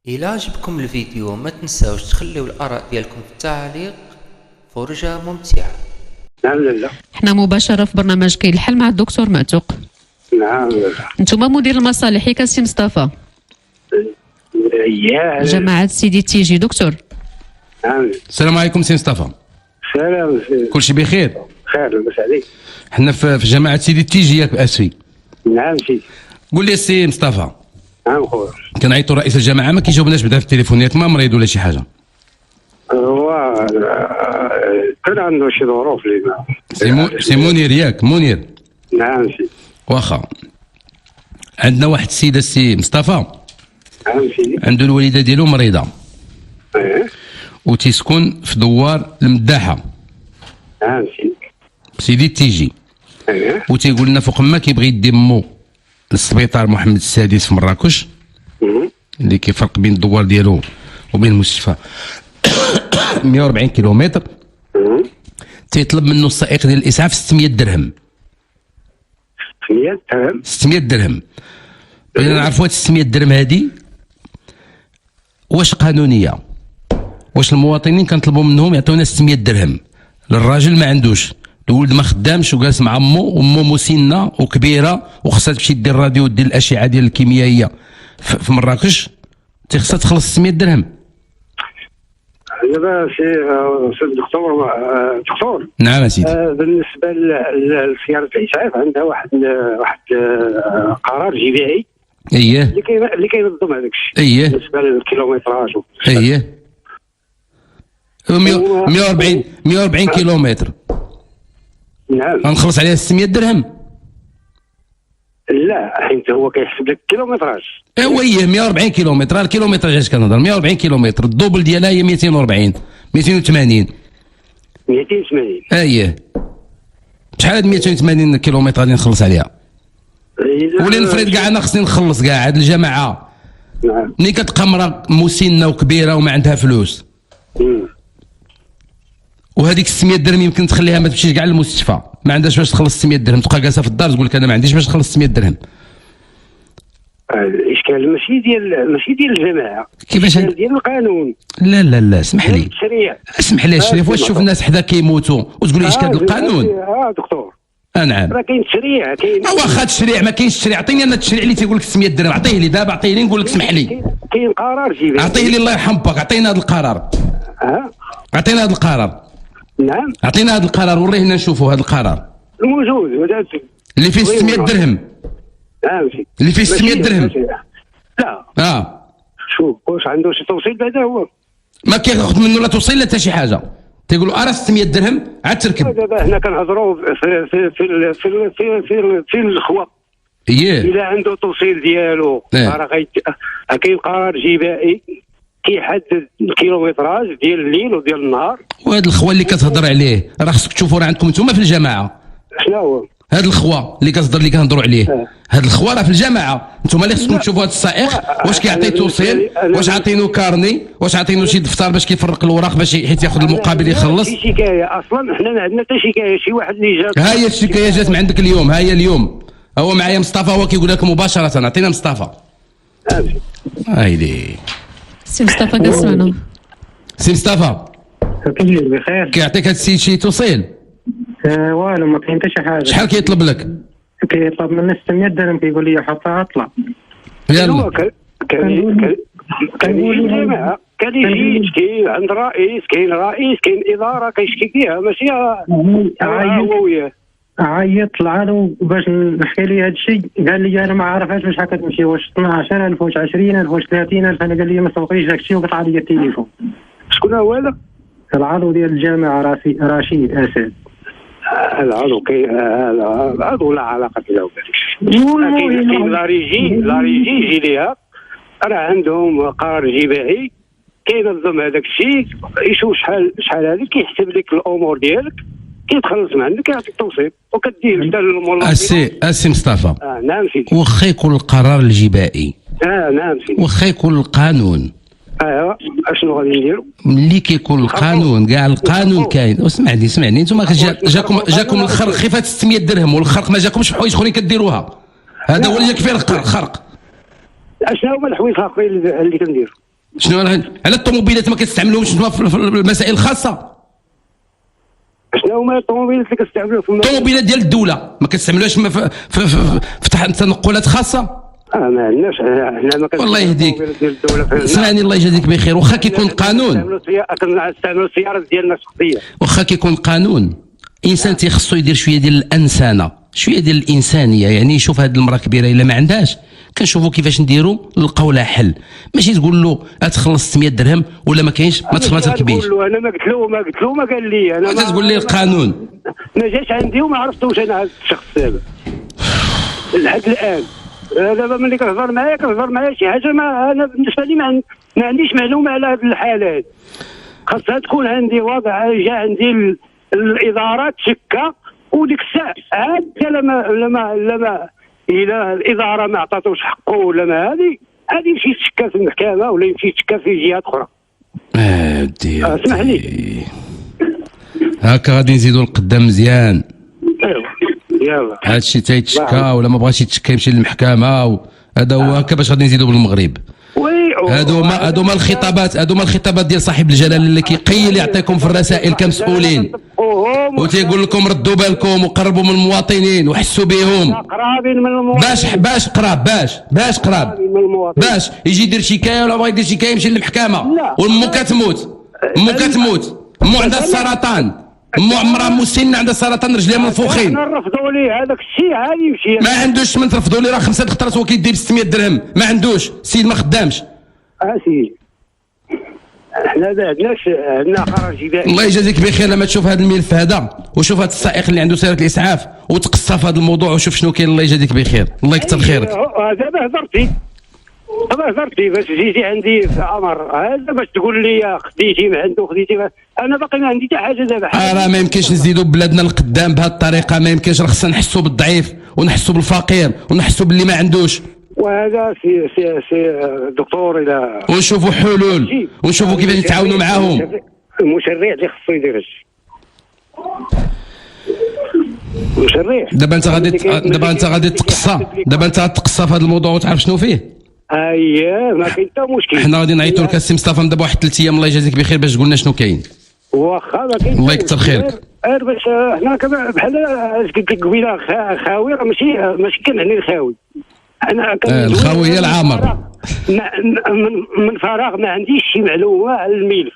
إلا عجبكم الفيديو ما تنساوش تخليو الآراء ديالكم في التعليق. فرجة ممتعة. نعم لا حنا مباشرة في برنامج كاين الحل مع الدكتور معتوق. نعم لا نتوما مدير المصالح ياك سي مصطفى يا جماعة سيدي تيجي دكتور. نعم. السلام عليكم سي مصطفى. سلام كلشي بخير؟ خير لاباس عليك. حنا في جماعة سيدي تيجي ياك بأسفي. نعم سيدي. قول لي سي مصطفى، نعم خويا. كنعيطوا رئيس الجماعة ما كيجاوبناش بعدا في التليفونات، ما مريض ولا شي حاجة؟ هو كان عنده شي ظروف اللي ما سي منير ياك؟ منير. نعم سيدي. واخا عندنا واحد السيدة سي مصطفى نعم سيدي. عنده الوالدة ديالو مريضة ايه. وتيسكن في دوار المداحة نعم سيدي. سيدي تيجي، ايه. وتيقول لنا فوق ما كيبغي يدي مو للسبيطار محمد السادس في مراكش اللي كيفرق بين الدوار ديالو وبين المستشفى 140 كيلومتر. تيطلب منه السائق ديال الاسعاف 600 درهم. 100 درهم. 600 درهم. بغينا نعرفوا هاد 600 درهم هادي واش قانونيه؟ واش المواطنين كنطلبوا منهم يعطيونا 600 درهم؟ الراجل ما عندوش، الولد ما خدامش وجالس مع امو، وامو مسنه وكبيره وخصها تمشي دير الراديو ودير الاشعه ديال الكيميائيه في مراكش، تخصها تخلص 600 درهم. دابا سي دكتور. نعم سيدي. بالنسبه لسياره الاسعاف عندها واحد قرار جبائي اييه اللي كينظم هذاك الشيء. اييه بالنسبه للكيلومتراج. اييه 140 كيلومتر نعم. غنخلص عليها 600 درهم. لا حيت هو كيحسب لك الكيلومتراج. ايوا هي 140 كيلومتر، الكيلومتراج اش كنهضر 140 كيلومتر، الدوبل ديالها هي 240 280. 280. اييه شحال هاد 280 كيلومتر غادي نخلص عليها؟ ولي نفرض كاع انا خصني نخلص كاع هاد الجماعه. نعم. ملي كتبقى مرا مسنه وكبيره وما عندها فلوس وهذيك 600 درهم يمكن تخليها ما تمشيش كاع للمستشفى، ما عندهاش باش تخلص 600 درهم، تبقى جالسه في الدار تقول لك انا ما عنديش باش نخلص 600 درهم. الاشكال ماشي ديال الجماعه، كيفاش ديال القانون. لا لا لا اسمح لي التشريع. اسمح لي الشريف، واش تشوف الناس حدا كيموتوا وتقول لي اش كاد القانون؟ دكتور. نعم. راه كاين تشريع، كاين واخا التشريع ما كاينش تشريع، عطيني انا التشريع اللي تيقول لك 600 درهم، عطيه لي دابا، عطيه لي نقول لك اسمح لي. كاين قرار جبائي. عطيه لي الله يرحم باك، عطينا هذا القرار. عطينا هذا القرار. نعم. عطينا هذا القرار وريه لنا نشوفوا هذا القرار. موجود اللي فيه 600 درهم. نعم. اللي فيه 600 درهم. لا. شوف واش عنده شي توصيل بعدا هو. ما كياخذ منه لا توصيل لا حتى شي حاجه، تيقول له ارا 600 درهم عاد تركب. دابا حنا كنهضروا في الخوا. اييه الا عنده توصيل ديالو راه كاين قرار جبائي كيحدد الكيلومتراج ديال الليل وديال النهار. وهذا الخوا اللي كتهضر عليه راه خصك تشوفوا راه عندكم نتوما في الجماعه. شنو هو؟ هذا الخوا اللي كنهضروا عليه، هذا الخوا راه في الجماعه، نتوما اللي خصكم تشوفوا هذا السائق واش كيعطي توصيل، واش عاطينو كارني، واش عاطينو شي دفتر باش كيفرق الوراق باش حيت ياخذ المقابل يخلص. شي شكايه اصلا حنا ما عندنا حتى شكايه، شي واحد اللي جا. ها هي الشكايه جات من عندك اليوم، ها هي اليوم هو معايا مصطفى، هو كيقول لك مباشره. عطينا مصطفى. هايدي سي مصطفى كنسمعنا. سي مصطفى كيجي بخير. كيعطيك هذا السيد شي توصيل؟ والو ما كاين حتى شي حاجه. شحال كيطلب لك؟ كيطلب مني 600 درهم، كيقول لي حطها اطلع. يلا كنقول الجماعه كان يجي عند رئيس، كاين اداره كيشكي فيها ماشي هو وياه. عيط طلع له باش نحكي ليه هذا الشيء، قال لي انا ما عارفاش واش هكا تمشي، واش 12000 واش 20000 واش 30000. انا قال لي ما سوقيش داك الشيء وقطع لي التليفون. شكون هو هذا؟ العضو ديال الجامعه رشيد اسد. العضو العضو لا علاقه له بهذاك الشيء. كاين لا ريجي يجي ليها، راه عندهم قرار جبائي كينظم هذاك الشيء، يشوف شحال هذه، كيحسب لك الامور ديالك، كيتخلص من عندك يعطيك توصيل وكدير حتى للموظفين. السي مصطفى. نعم سيدي. واخا يكون القرار الجبائي. نعم سيدي. واخا يكون القانون. ايوا اشنو غادي نديروا؟ ملي كيكون القانون كاع القانون كاين. اسمعني نتوما جاكم الخرق خفه 600 درهم، والخرق ما جاكمش بحوايج اخرين كديروها. هذا هو اللي يكفي الخرق. اشنو هما الحوايج الاخرين اللي كنديروا؟ شنو على الطوموبيلات ما كتستعملوهمش في المسائل الخاصه؟ شنو هما الطوموبيلات اللي كنستعملوها في الطوموبيلات ديال الدوله ما كتستعملوهاش في تنقلات خاصه؟ ما عندناش حنا ما والله يهديك. اسمعني الله يجازيك بخير. واخا كيكون قانون كنستعملوا السيارات ديالنا الشخصيه، واخا كيكون قانون، انسان تيخصو يدير شويه ديال الانسانه، شويه ديال الانسانيه. يعني يشوف هذه المراه كبيره الا ما عندهاش كنشوفوا كيفاش نديروا نلقاو لها حل. ماشي تقول له تخلص 600 درهم ولا ما كاينش ما تركبيش. انا ما قلت له ما قال لي. انا ما تقول لي القانون ما جاش عندي وما عرفتوش انا هذا الشخص هذا لحد الان. دابا ملي كنهضر معايا شي حاجه ما انا بالنسبه لي ما عنديش معلومه على هذه الحاله هذه. خاصها تكون عندي وضع جا عندي الاداره تشكى وديك الساعه عاد لما الى الاداره ما عطاتوش حقه ولا ما هذه يمشي يتشكى في المحكمه ولا يمشي يتشكى في جهات اخرى. اسمح لي هكا غادي نزيدوا لقدام مزيان. ايوا يلا هادشي تيتشكى ولا ما بغاش يتشكى يمشي للمحكمه. هذا هو هكا باش غادي نزيدوا بالمغرب. هادو ما الخطابات ديال صاحب الجلاله اللي كيقيل يعطيكم في الرسائل كمسؤولين وتيقول لكم ردوا بالكم وقربوا من المواطنين وحسوا بهم. قرابين من المواطنين. باش قراب باش يجي يدير شكايه ولا بغا يدير شكايه يمشي للمحكمه وامو كتموت. امو عندها السرطان. امراه مسنه عندها سرطان رجليها منفوخين. نرفضوا ليه هذاك الشيء عاد يمشي. ما عندوش من ترفضوا ليه. راه 5 خطرات هو كيدي ب 600 درهم ما عندوش. السيد ما خدامش. سيدي احنا ما عندنا خرج جبائي. الله يجازيك بخير لما تشوف هذا الملف هذا وشوف هذا السائق اللي عنده سياره الاسعاف وتقصى في هذا الموضوع وشوف شنو كاين. الله يجازيك بخير. الله يكثر خيرك. دابا هضرتي باش جيتي عندي في امر هذا باش تقول لي خديتي ما عنده انا باقي ما عندي حتى حاجه دابا. راه ما يمكنش نزيدوا بلادنا لقدام بهذه الطريقه. ما يمكنش. راه خصنا نحسوا بالضعيف ونحسوا بالفقير ونحسوا باللي ما عندوش. وهذا سي دكتور الى ونشوفوا حلول ونشوفوا كيفاش نتعاونوا معاهم. المشرع اللي خصو يدير هادشي. المشرع دابا انت غادي تقصى في هذا الموضوع وتعرف شنو فيه. ما كاين حتى مشكل. حنا غادي نعيطوا لك السي مصطفى دابا واحد 3 ايام الله يجازيك بخير باش تقول لنا شنو كاين. واخا ما كاين. الله يكثر خيرك. باش حنا بحال قلت لك قبيله خاوي راه ماشي كنعني الخاوي. انا الخاوي هي العامر. من فراغ ما عنديش شي معلومه على الملف.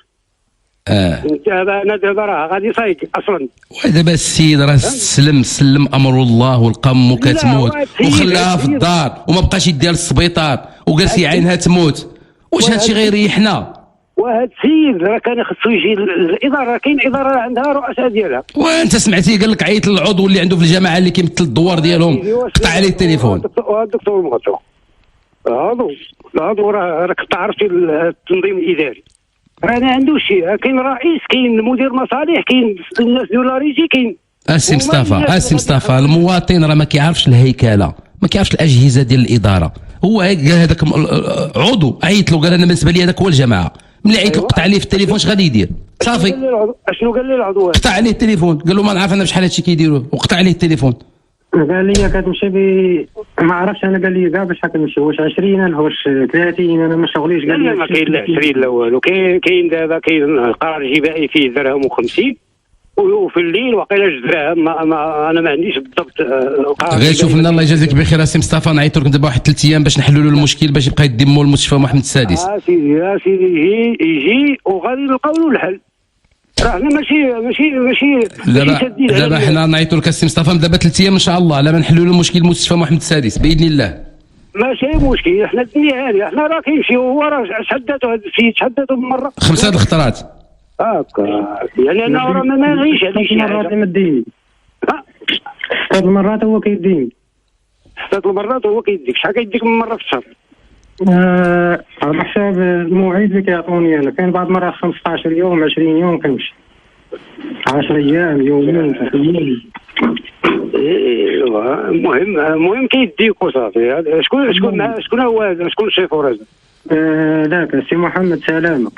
انا دابا راه غادي صايد اصلا. ودابا السيد راه سلم امر الله ولقى امو كتموت وخلاها في الدار وما بقاش يديها للسبيطار وجالس يعينها تموت. واش هادشي غيريحنا؟ وهذا السيد راه كان خصو يجي الاداره. كاين اداره عندها رؤساء ديالها. وانت سمعتي قال لك عيط للعضو اللي عنده في الجماعه اللي كيمثل الدوار ديالهم قطع عليه التليفون. الدكتور مغطو العضو راه تعرف التنظيم الاداري راه ما عندوش شيء. كاين رئيس كاين مدير مصالح كاين الناس ديال لاريجي كاين. السي مصطفى المواطن راه ما كيعرفش الهيكله ما كيعرفش الاجهزه ديال الاداره. هو هذاك عضو عيط له قال انا بالنسبه لي هذاك هو الجماعه. ملي عيط له قطع عليه في التليفون اش غادي يدير؟ صافي شنو قال لي العضو؟ قطع عليه التليفون قال له ما نعرف انا بشحال هادشي كيديروا وقطع عليه التليفون. قال لي كتمشي ما عرفتش انا. قال لي كاع باش كنمشي واش 20 انا واش 30 انا ما شغليش. قال لي ما كاين لا 20 لا والو. كاين دابا كاين القرار الجبائي فيه درهم و50 وفي الليل واقيلا 2 دراهم. انا ما عنديش بالضبط القرار. غير شوف لنا الله يجازيك بخير السي مصطفى نعيطوا لك دابا واحد 3 ايام باش نحلوا له المشكل باش يبقى يدي مول المستشفى محمد السادس. سيدي يجي وغادي نلقاو له الحل. راه ماشي دابا حنا نعيطوا لك السي مصطفى دابا 3 ايام ان شاء الله لما نحلوا له المشكل المستشفى محمد السادس باذن الله. ماشي مشكل. حنا الدنيا هذه حنا راه كيمشي هو راه شدته هذا السيد شدته مره 5 الخطرات هكا. يعني انا راه ما نعيش هذه الشيء. مرات ما ديني 6 المرات هو كيديني. 6 المرات هو كيديك. شحال كيديك من مره في الشهر؟ على حساب المواعيد اللي كيعطوني انا. كاين بعض المرات 15 يوم 20 يوم كنمشي 10 ايام يومين 3 ايام. المهم كيديك وصافي. شكون هو هذا؟ شكون الشيفور هذا؟ ذاك السي محمد سلامه.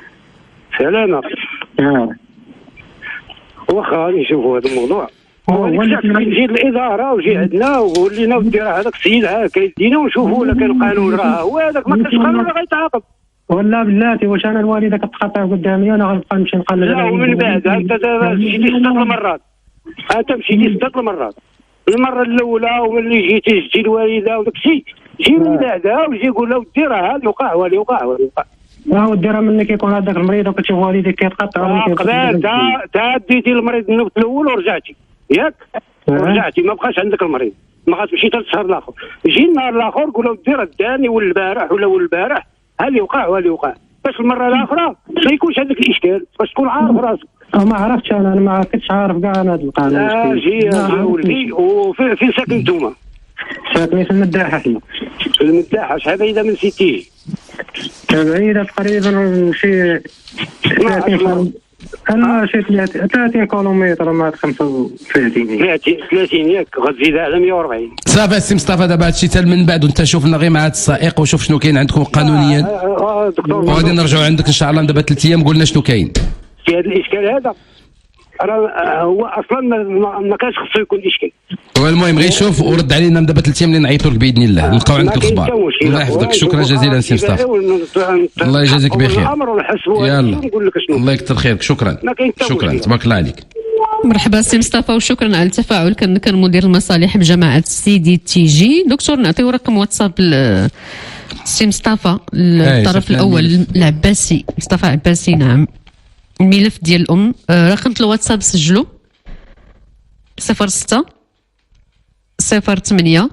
واخا نشوفوا هذا الموضوع. يجي الاداره وجي عندنا وقول لنا ودي راه هذاك السيد كيدينا ونشوفوا ولا كان القانون راه هو هذاك. ما كانش قانون راه غيتعاقب. ولا بلاتي واش انا الوالده كتقاطع قدامي انا غنبقى نمشي نقلب؟ لا ومن بعد انت دابا مشيتي 6 المرات، انت مشيتي 6 المرات. المره الاولى وملي جيتي جبتي الوالده وداك الشيء، جي من بعدها وجي قول له ودي راه هذا وقع والي وقع والي وقع. ودي راه ملي كيكون هذاك المريض وكتشوف والديك كيتقطع قبل تا ديتي المريض النوبه الاول ورجعتي ياك، ورجعتي ما بقاش عندك المريض، ما غاتمشي حتى الشهر الاخر. جي النهار الاخر قول له ودي راه داني والبارح ولا والبارح هذا وقع والي وقع، باش المره الاخرى ما يكونش هذاك الاشكال، باش تكون عارف راسك. ما عرفتش انا ما كنتش عارف كاع انا هذا القانون. جي يا ولدي. وفين ساكن نتوما؟ ساكنين في المداحه حنا. في المداحه. شحال بعيده من سيتي؟ بعيده تقريبا شي 30 انا شي 30 كيلومتر مع 35. 30 ياك، غتزيد على 140. صافي السي مصطفى، دابا هادشي حتى من بعد وانت شوف لنا غير مع هذا السائق وشوف شنو كاين عندكم قانونيا. دكتور وغادي نرجعوا عندك ان شاء الله دابا 3 ايام قلنا شنو كاين في هذا الاشكال هذا. راه هو اصلا ما كانش خصو يكون اشكال. المهم غير شوف ورد علينا دابا 3 ايام اللي نعيطوا لك باذن الله نلقاو عندك الاخبار. الله يحفظك، شكرا جزيلا سي مصطفى، الله يجازيك بخير. يلا الله يكثر خيرك، شكرا تبارك الله عليك. مرحبا سي مصطفى وشكرا على التفاعل. كان مدير المصالح بجماعه سيدي تي جي. دكتور نعطيو رقم واتساب سي مصطفى الطرف الاول العباسي، مصطفى عباسي. نعم الملف ديال الام. رقم الواتساب سجلوا 06 08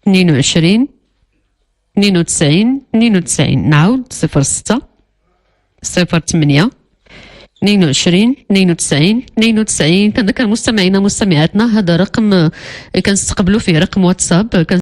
22 92 92. نعاود 06 08 22 92 92. كنذكر مستمعينا مستمعاتنا هذا رقم كنستقبلوا فيه رقم واتساب.